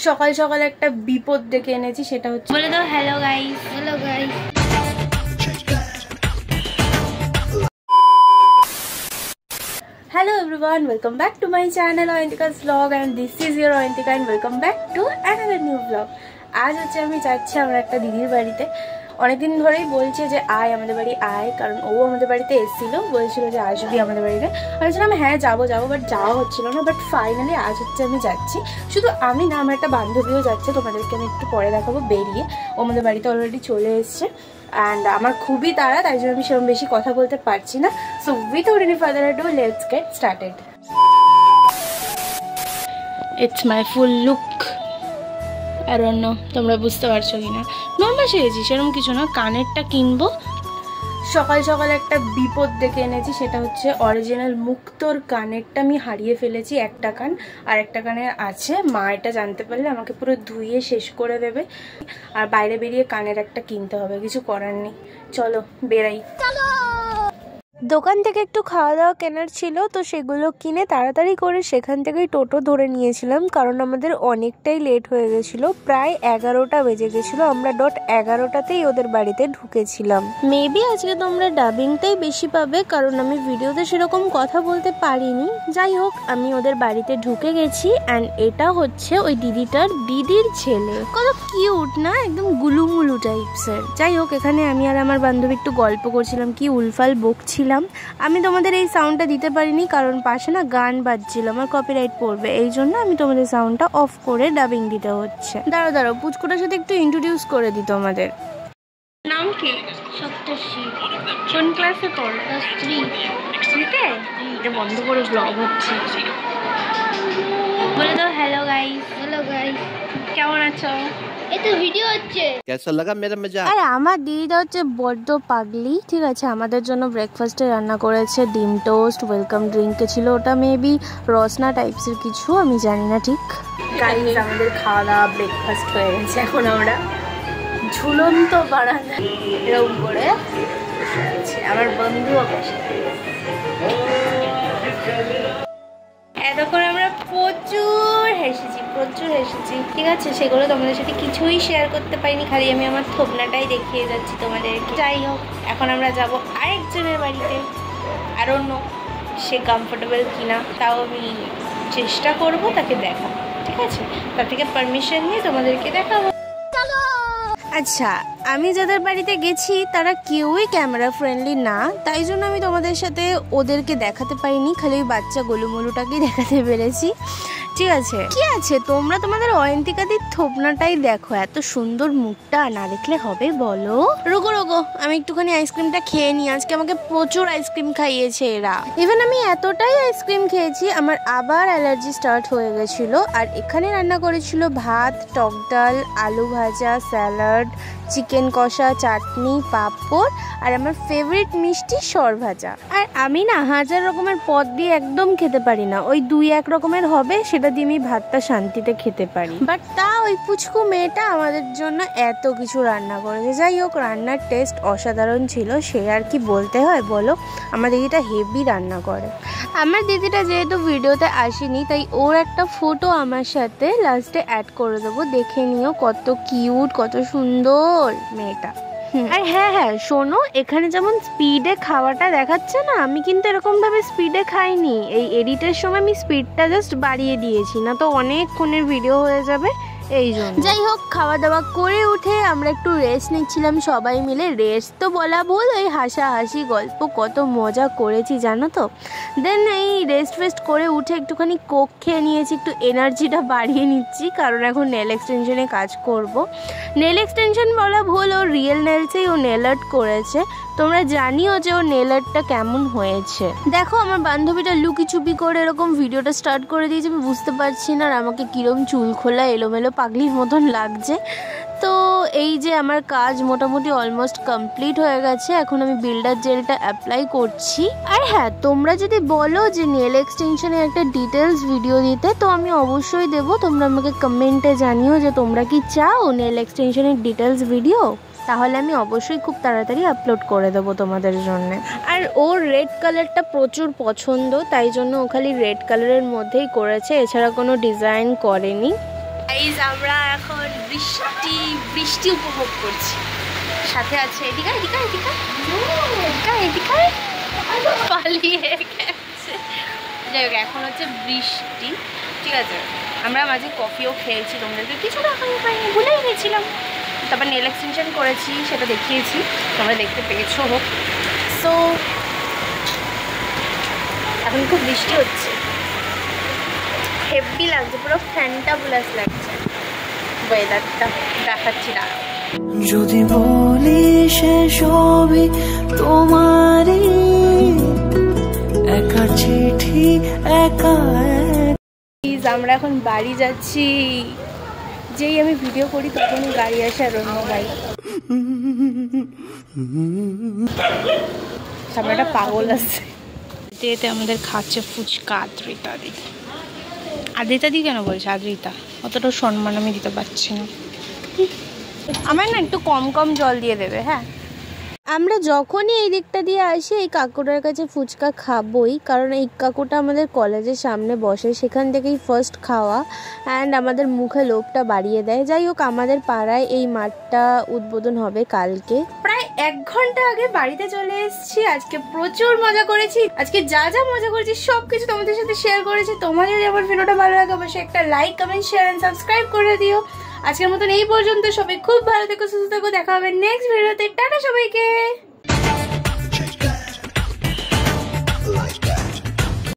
সকাল সকাল একটা বিপদ ডেকে এনেছি, সেটা হচ্ছে বলে দাও hello guys. Hello guys, hello everyone, welcome back to my channel Oyantika's vlog and this is your Oyantika and welcome back to another new vlog। আজ হচ্ছে আমি যাচ্ছি আমার একটা দিদির বাড়িতে। অনেকদিন ধরেই বলছে যে আয় আমাদের বাড়ি আয়, কারণ ও আমাদের বাড়িতে এসেছিল, বলছিল যে আসবি আমাদের বাড়িতে। আমি বলছিলাম হ্যাঁ যাবো বাট যাওয়া হচ্ছিল না। বাট ফাইনালি আজ হচ্ছে আমি যাচ্ছি। শুধু আমি না, আমার একটা বান্ধবীও যাচ্ছে, তোমাদেরকে আমি একটু পরে দেখাবো বেরিয়ে। ও আমাদের বাড়িতে অলরেডি চলে এসছে অ্যান্ড আমার খুবই তাড়া, তাই জন্য আমি সেরকম বেশি কথা বলতে পারছি না। So without any further adieu let's get started. It's my full look. আর অন্য তোমরা বুঝতে পারছো কি না, নর্মাল সেরেছি, সেরকম কিছু না। কানেরটা কিনবো, সকাল সকাল একটা বিপদ ডেকে এনেছি, সেটা হচ্ছে অরিজিনাল মুক্তোর কানেরটা আমি হারিয়ে ফেলেছি। একটা কান আর একটা কানের আছে, মা এটা জানতে পারলে আমাকে পুরো ধুইয়ে শেষ করে দেবে। আর বাইরে বেরিয়ে কানের একটা কিনতে হবে, কিছু করার নেই। চলো বেরাই। দোকান থেকে একটু খাওয়া দাওয়া কেনার ছিল, তো সেগুলো কিনে তাড়াতাড়ি করে সেখান থেকেই টোটো ধরে নিয়েছিলাম, কারণ আমাদের অনেকটাই লেট হয়ে গেছিলো। প্রায় 11টা বেজে গেছিলো। আমরা ডট 11টাতেই ওদের বাড়িতে ঢুকেছিলাম। মেবি আজকে তোমরা ডাবিংটাই বেশি পাবে, কারণ আমি ভিডিওতে সেরকম কথা বলতে পারিনি। যাই হোক, আমি ওদের বাড়িতে ঢুকে গেছি অ্যান্ড এটা হচ্ছে ওই দিদিটার দিদির ছেলে। কত কিউট না, একদম গুলুমুলু টাইপসের। যাই হোক, এখানে আমি আর আমার বান্ধবী একটু গল্প করছিলাম, কি উলফাল বকছিলাম। আমি তোমাদের এই সাউন্ডটা দিতে পারিনি, কারণ পাশে না গান বাজছিল, আমার কপিরাইট পড়বে, এই জন্য আমি তোমাদের সাউন্ডটা অফ করে ডাবিং দিতে হচ্ছে। দাঁড়াও পুচকুটার সাথে একটু ইন্ট্রোডিউস করে দিই তোমাদের। নাম কি? সপ্তর্ষি। কোন ক্লাসে পড়ো? ক্লাস 3। এটা বন্ধ করে ব্লগ হচ্ছে। বলে দাও হ্যালো গাইস। হ্যালো গাইস, কেমন আছো? এই তো ভিডিও হচ্ছে। कैसा लगा मेरा मजाक? আর আমার দিদিটা হচ্ছে বড্ড পাগলি। ঠিক আছে, আমাদের জন্য ব্রেকফাস্টে রান্না করেছে ডিম টোস্ট, ওয়েলকাম ড্রিঙ্কে ছিল ওটা মেবি রসনা টাইপসের কিছু, আমি জানি না ঠিক। গাইস, আমাদের খাওয়া দাওয়া ব্রেকফাস্ট হয়ে গেছে। এখন আমরা ঝুলন্ত বারান্দা এরকম করে বসে আছি। আমার বন্ধুও বসে। এতক্ষণ আমরা প্রচুর হেসেছি। ঠিক আছে, সেগুলো তোমাদের সাথে কিছুই শেয়ার করতে পারিনি, খালি আমি আমার থোপনাটাই দেখিয়ে যাচ্ছি তোমাদেরকে। যাই হোক, এখন আমরা যাব আরেকজনের বাড়িতে। আর অন্য সে কমফোর্টেবল কিনা তাও আমি চেষ্টা করব তাকে দেখাবো। ঠিক আছে, তার থেকে পারমিশন নিয়ে তোমাদেরকে দেখাবো। আচ্ছা, আমি যাদের বাড়িতে গেছি তারা কেউই ক্যামেরা ফ্রেন্ডলি না, তাই জন্য আমি তোমাদের সাথে ওদেরকে দেখাতে পারিনি, খালি ওই বাচ্চা গোলুমলুটাকেই দেখাতে পেরেছি। ঠিক আছে, কি আছে, তোমরা তোমাদের অয়ন্তিকাদির থোপনাটাই দেখো, এত সুন্দর মুখটা না দেখলে হবে বলো? রোগো আমি একটুখানি আইসক্রিমটা খেয়ে নিই। আজকে আমাকে প্রচুর আইসক্রিম খাইয়েছে এরা। ইভেন আমি এতটাই আইসক্রিম খেয়েছি আমার আবার অ্যালার্জি স্টার্ট হয়ে গেছিল। আর এখানে রান্না করেছিল ভাত, টক ডাল, আলু ভাজা, স্যালাড, চিকেন কষা, চাটনি, পাঁপড় আর আমার ফেভারিট মিষ্টি সর ভাজা। আর আমি না 1000 রকমের পদ দিয়ে একদম খেতে পারি না, ওই 2-1 রকমের হবে, সেটা দিয়ে আমি ভাতটা শান্তিতে খেতে পারি। বাট তা ওই পুচকু মেয়েটা আমাদের জন্য এত কিছু রান্না করেছে। যাই হোক, রান্নার টেস্ট অসাধারণ ছিল, সে আর কি বলতে হয় বলো। আমার দিদিটা হেভি রান্না করে। আমার দিদিটা যেহেতু ভিডিওতে আসেনি, তাই ওর একটা ফটো আমার সাথে লাস্টে অ্যাড করে দেবো, দেখে নিও। কত কিউট, কত সুন্দর মেয়েটা। আর হ্যাঁ শোনো, এখানে যেমন স্পিডে খাওয়াটা দেখাচ্ছে না, আমি কিন্তু এরকম ভাবে স্পিডে খাইনি। এই এডিটের সময় আমি স্পিডটা জাস্ট বাড়িয়ে দিয়েছি, না তো অনেকক্ষণের ভিডিও হয়ে যাবে, এই জন্য। যাই হোক, খাওয়া দাওয়া করে উঠে আমরা একটু রেস্ট নিচ্ছিলাম সবাই মিলে। রেস্ট তো বলা ভুল, ওই হাসাহাসি গল্প, কত মজা করেছি জানো তো। দেন এই রেস্ট করে উঠে একটুখানি কোক খেয়ে নিয়েছি, একটু এনার্জিটা বাড়িয়ে নিচ্ছি, কারণ এখন নেল এক্সটেনশনে কাজ করব। নেল এক্সটেনশন বলা ভুল, ও রিয়েল নেলসেই ও নেল আর্ট করেছে। তোমরা জানিও যে ও নেল আর্টটা কেমন হয়েছে। দেখো, আমার বান্ধবীটা লুকি চুপি করে এরকম ভিডিওটা স্টার্ট করে দিয়েছে, আমি বুঝতে পারছি না, আর আমাকে কিরম চুল খোলা এলোমেলো পাগলির মতন লাগছে। তো এই যে আমার কাজ মোটামুটি অলমোস্ট কমপ্লিট হয়ে গেছে, এখন আমি বিল্ডার জেলটা অ্যাপ্লাই করছি। আর হ্যাঁ, তোমরা যদি বলো যে নেল এক্সটেনশনে একটা ডিটেলস ভিডিও দিতে, তো আমি অবশ্যই দেবো। তোমরা আমাকে কমেন্টে জানিও যে তোমরা কি চাও নেল এক্সটেনশনের ডিটেলস ভিডিও, তাহলে আমি অবশ্যই খুব তাড়াতাড়ি আপলোড করে দেবো তোমাদের জন্য। আর ওর রেড কালারটা প্রচুর পছন্দ, তাই জন্য ও খালি রেড কালারের মধ্যেই করেছে, এছাড়া কোনো ডিজাইন করেনি। গাইস আমরা এখন বৃষ্টি উপভোগ করছি। সাথে আছে এদিকে পালিয়ে গেছে। যাই হোক এখন হচ্ছে বৃষ্টি, ঠিক আছে। আমরা মাঝে কফিও খেয়েছি, তোমাদেরকে কিছু দেখাতে পাইনি, ভুলেই গেছিলাম। তারপর নেল এক্সটেনশন করেছি, সেটা দেখিয়েছি, তোমরা দেখতে পেয়েছো হোক। সো এখন খুব বৃষ্টি হচ্ছে, হেভি লাগছে, পুরো ফ্যান্টাবুলাস লাগছে ওয়েদারটা। দেখাচ্ছি না যদি বলি সে সবই তোমারই একা চিঠি একা। আমরা এখন বাড়ি যাচ্ছি। যেই আমি ভিডিও করি তখনই গাড়ি আসে আর অন্য গাড়ি। সামনে একটা পাগল আছে। এতে আমাদের খাচ্ছে ফুচকা আদ্রিতা দি কেন বলছে আদ্রিতা? অতটা সম্মান আমি দিতে পারছি না। আমার না একটু কম জল দিয়ে দেবে। হ্যাঁ, আমরা যখনই এই দিকটা দিয়ে আসি এই কাকুটার কাছে ফুচকা খাবোই, কারণ এই কাকুটা আমাদের কলেজের সামনে বসে, সেখান থেকেই ফার্স্ট খাওয়া অ্যান্ড আমাদের মুখে লোভটা বাড়িয়ে দেয়। যাই হোক, আমাদের পাড়ায় এই মাঠটা উদ্বোধন হবে কালকে। প্রায় 1 ঘন্টা আগে বাড়িতে চলে এসেছি। আজকে প্রচুর মজা করেছি। আজকে যা মজা করেছি সবকিছু তোমাদের সাথে শেয়ার করেছি। তোমাদের যদি আমার ভিডিওটা ভালো লাগে অবশ্যই একটা like, comment, share and subscribe করে দিও। আজকের মতন এই পর্যন্ত। সবাই খুব ভালো থেকো, সুস্থ থেকো। দেখা হবে নেক্সট ভিডিওতে। টাটা সবাইকে।